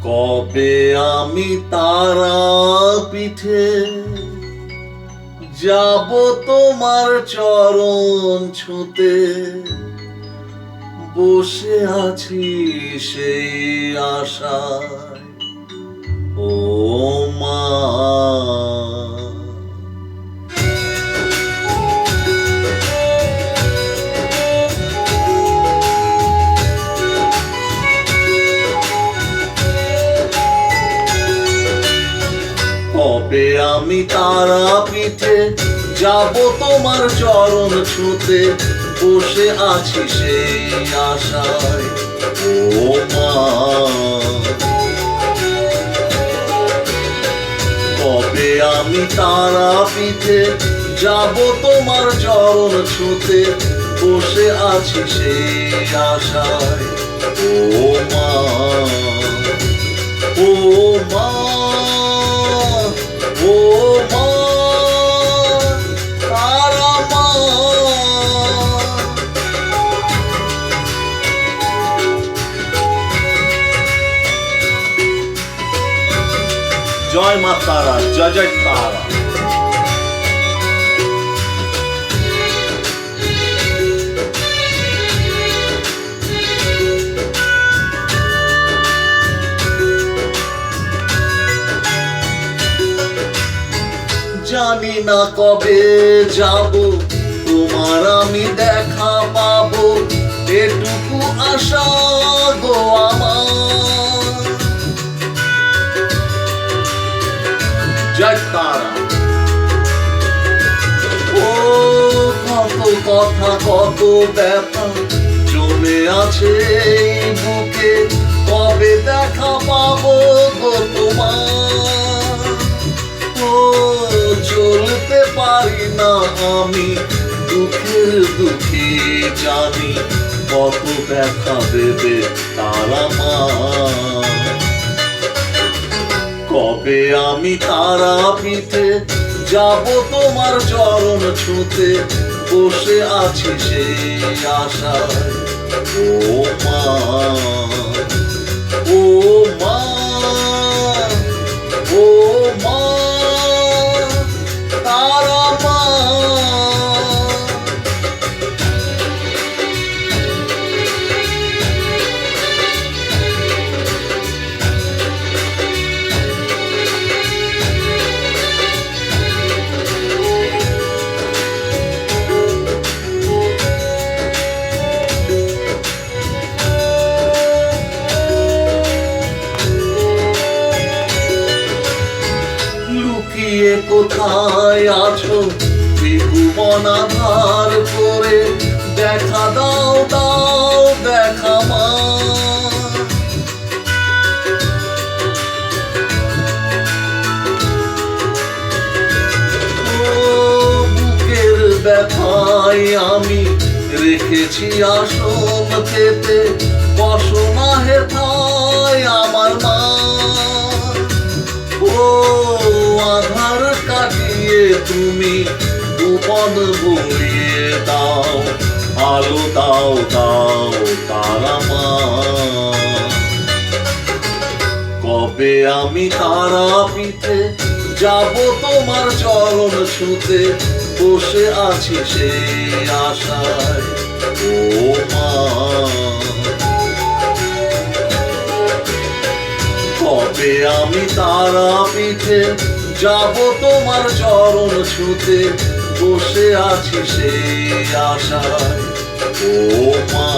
কবে আমি তারাপীঠে যাব তোমার চরণ ছুঁতে, বসে আছি সেই আশায় ও মা। কবে আমি তারাপীঠে যাব তোমার চরণ ছুঁতে, বসে আছি সেই আশায় ও মা। কবে আমি তারাপীঠে যাব তোমার চরণ ছুঁতে, বসে আছি সেই আশায় ও মা। ও মা, ও মা, তারা মা। জয় মা তারা, জয় জয় তারা। জানি না কবে যাব তোমার আমি দেখা পাবো, এটুকু আশা গো আমার। জয় তারা। ও কত কথা কত ব্যাপার জমে আছে এই বুকে, কবে দেখা পাবো গো তোমার। ও চলতে পারি না আমি দুঃখের দুঃখে, জানি কত দেখা দেবে তারা মা। কবে আমি তারাপীঠে যাব তোমার চরণ ছুঁতে, বসে আছি সেই আশায় ও মা। ও মা, ও মা, তারা মা। লুকিয়ে কোথায় আছো ত্রিভুবন আধার করে, দেখা দাও দাও দেখা মা। ও বুকের ব্যথায় আমি রেখেছি আসন পেতে, বসো না হেথায় আমার মা। ও আধার কাটিয়ে তুমি ভুবন বইয়ে দাও, আলো দাও দাও তারা মা। কবে আমি তারাপীঠে যাব তোমার চরণ ছুঁতে, বসে আছি সেই আশায় ও মা। কবে আমি তারাপীঠে যাব তোমার চরণ ছুঁতে, বসে আছি সেই আশায় ও মা।